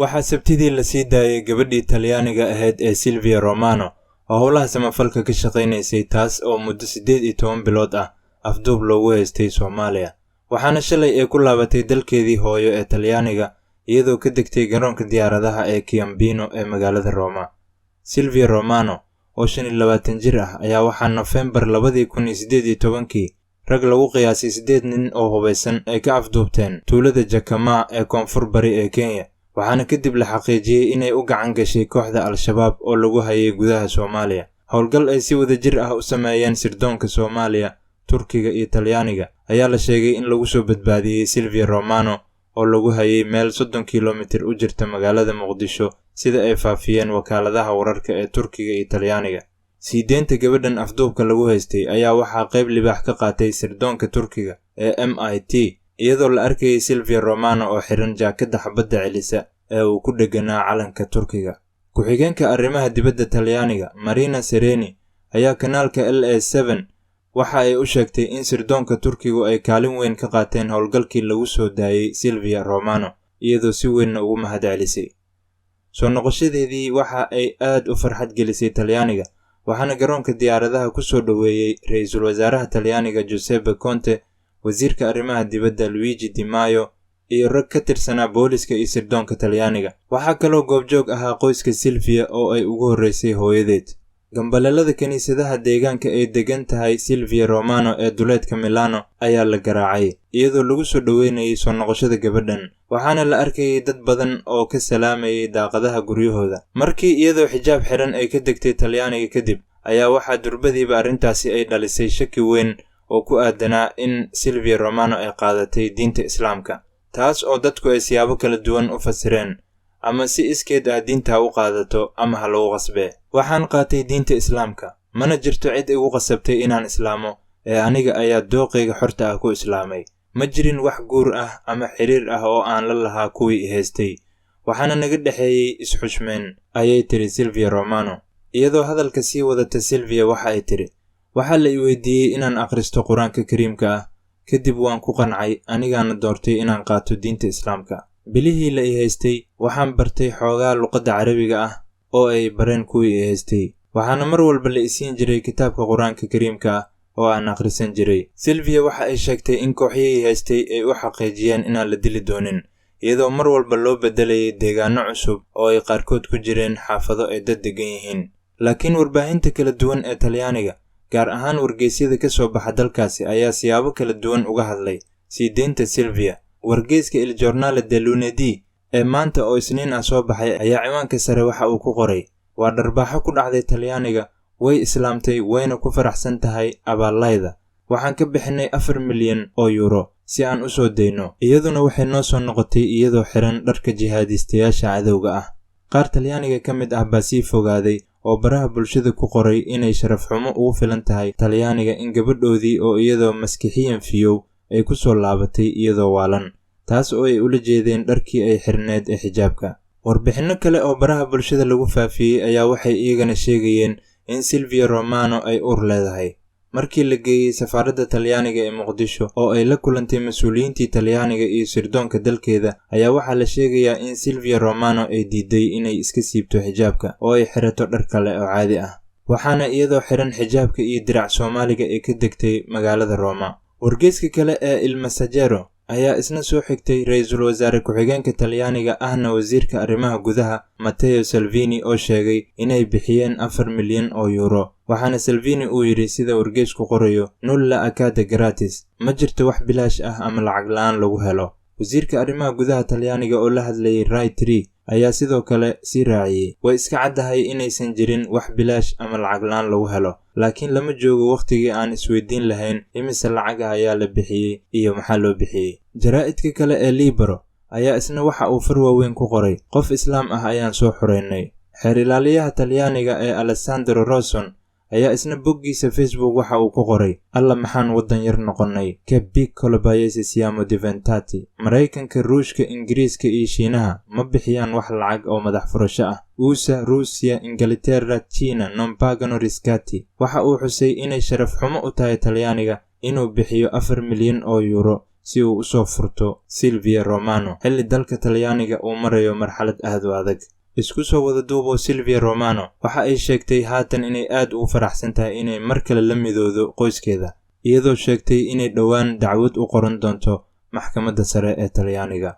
Waxaa sabtidii la sii daayay gabadhii Talyaaniga ahayd ee Silvia Romano oo howlaha samafalka ka shaqaynaysay taas oo muddo 18 bilood ah afduub loogu haystay Soomaaliya. Waxaana shalay ay ku laabatay dalkeedii hooyo ee Talyaaniga iyadoo ka degtay garoonka diyaaradaha ee Piombino ee magaalada Roma. Silvia Romano oo 25 jir ah ayaa waxaa November 2018 rag lagu qiyaasay 8 nin oo hubeysan ay ka afduubteen tuulada Jakamaa ee koonfur bari ee Kenya. waxaana kadib la xaqiijiyay inay u gacan gashay kooxda Al-Shabaab oo lagu hayay gudaha Soomaaliya. Howlgal ay si wada jir ah u sameeyeen sirdoonka Soomaaliya, Turkiga iyo Talyaaniga ayaa la sheegay in lagu soo badbaadiyay Silvia Romano oo lagu hayay meel 30 kiilomitir u jirta magaalada Muqdisho sida ay faafiyeen wakaaladaha wararka ee Turkiga iyo Talyaaniga. Siideenta gabadhan afduubka lagu haystay ayaa waxaa qayb libaax ka qaatay sirdoonka Turkiga ee MIT iyadoo la arkayay Silvia Romano oo xiran jaakada xabadda celisa ee uu ku dheganaa calanka Turkiga. Ku-xigeenka arrimaha dibadda Talyaaniga Marina Sereni ayaa kanaalka LA7 waxa ay u sheegtay in sirdoonka Turkigu ay kaalin weyn ka qaateen howlgalkii lagu soo daayay Silvia Romano iyadoo si weyn ugu mahadcelisay. Soo noqoshadeedii waxa ay aad u farxad gelisay Talyaaniga waxaana garoonka diyaaradaha ku soo dhaweeyay ra'iisul wasaaraha Talyaaniga Giuseppe Conte, wasiirka arrimaha dibadda Luigi Di Maio iyo rag ka tirsanaa booliska iyo sirdoonka Talyaaniga. Waxaa kaloo goobjoog ahaa qoyska Silvia oo ay ugu horeysay hooyadeed. Gambalelada kaniisadaha deegaanka ay degan tahay Silvia Romano ee duleedka Milano ayaa la garaacay iyadoo lagu soo dhaweynayay soo noqoshada gabadhan. Waxaana la arkayay dad badan oo ka salaamayay daaqadaha guryahooda. Markii iyadoo xijaab xiran ay ka degtay Talyaaniga kadib ayaa waxaa durbadiiba arrintaasi ay dhalisay shaki weyn oo ku aadanaa in Silvia Romano ay qaadatay diinta Islaamka, taas oo dadku ay siyaabo kala duwan u fasireen, ama si iskeed ah diinta u qaadato ama ha lagu qasbee. Waxaan qaatay diinta Islaamka, mana jirto cid igu qasabtay inaan islaamo, ee aniga ayaa dooqeyga xorta ah ku islaamay. Ma jirin wax guur ah ama xiriir ah oo aan la lahaa kuwii i haystay. Waxaana naga dhexeeyay isxushmeen, ayay tiri Silvia Romano. Iyadoo hadalka sii wadata Silvia waxa ay tiri, waxaa la i weydiiyey inaan akhristo Quraanka Kariimka ah, kadib waan ku qancay anigaana doortay inaan qaato diinta Islaamka. Bilihii la i haystay waxaan bartay xoogaa luqadda Carabiga ah oo ay bareen kuwii i haystay. Waxaana mar walba la isiin jiray kitaabka Quraanka Kariimka ah oo aan akhrisan jiray. Silvia waxa ay sheegtay in kooxihii haystay ay u xaqiijiyeen inaan la dili doonin, iyadoo mar walba loo bedelayay deegaano cusub oo ay qaarkood ku jireen xaafado ay dad degan yihiin. Laakiin warbaahinta kala duwan ee Talyaaniga, gaar ahaan wargeysyada ka soo baxa dalkaasi, ayaa siyaabo kala duwan uga hadlay siideenta Silvia. Wargeyska Il Giornale del Lunedì ee maanta oo Isniin ah soo baxay ayaa ciwaanka sare waxa uu ku qoray, waa dharbaaxo ku dhacday Talyaaniga, way islaamtay wayna ku faraxsan tahay abaallayda. Waxaan ka bixinay 4 milyan oo euro si aan u soo dayno, iyaduna waxay noo soo noqotay iyadoo xiran dharka jihaadistayaasha cadowga ah. Qaar Talyaaniga ka mid ah baa sii fogaaday oo baraha bulshada ku qoray inay sharaf xumo ugu filan tahay Talyaaniga in gabadhoodii oo iyadoo maskixiyan fiyow ay ku soo laabatay iyadoo waalan, taas oo ay ula jeedeen dharkii ay xirneed ee xijaabka. Warbixino kale oo baraha bulshada lagu faafiyey ayaa waxay iyagana sheegayeen in Silvia Romano ay uur leedahay. Markii la geeyay safaaradda Talyaaniga ee Muqdisho oo ay la kulantay mas'uuliyiintii Talyaaniga iyo sirdoonka dalkeeda, ayaa waxaa la sheegayaa in Silvia Romano ay diiday inay iska siibto xijaabka oo ay xirato dhar kale oo caadi ah. Waxaana iyadoo xiran xijaabka iyo dirac Soomaaliga ay ka degtay magaalada Roma. Wargeyska kale ee Il Messaggero ayaa isna soo xigtay ra'iisul wasaare ku-xigeenka Talyaaniga ahna wasiirka arrimaha gudaha Matteo Salvini oo sheegay inay bixiyeen 4 milyan oo euro. Waxaana Salvini uu yidhi sida wargeysku qorayo, nulla accade gratis, ma jirto wax bilaash ah ama lacag la'aan lagu helo. Wasiirka arrimaha gudaha Talyaaniga oo la hadlayay Rai 3 ayaa sidoo kale sii raaciyay, way iska caddahay inaysan jirin wax bilaash ama lacag la'aan lagu helo, laakiin lama joogo waqtigii aan isweydiin lahayn imise lacag ah ayaa la bixiyey iyo maxaa loo bixiyey. Jaraa'idka kale ee Libero ayaa isna waxa uu far waaweyn ku qoray, qof islaam ah ayaan soo xureynay. Xeer ilaaliyaha Talyaaniga ee Alessandro Rosson ayaa isna boggiisa Facebook waxa uu ku qoray, alla maxaan waddan yar noqonnay, che piccolo paese siamo diventati. Maraykanka, Ruushka, Ingiriiska iyo Shiinaha ma bixiyaan wax lacag oo madax furasho ah. USA, Ruusiya, Ingilterra, China non pagano riscatti. Waxa uu xusay inay sharaf xumo u tahay Talyaaniga inuu bixiyo 4 milyan oo euro si uu u soo furto Silvia Romano xilli dalka Talyaaniga uu marayo marxalad aad u adag. Isku soo wada duubo, Silvia Romano waxa ay sheegtay haatan inay aad ugu faraxsan tahay inay mar kale la midoodo qoyskeeda, iyadoo sheegtay inay dhowaan dacwad u qoran doonto maxkamadda sare ee Talyaaniga.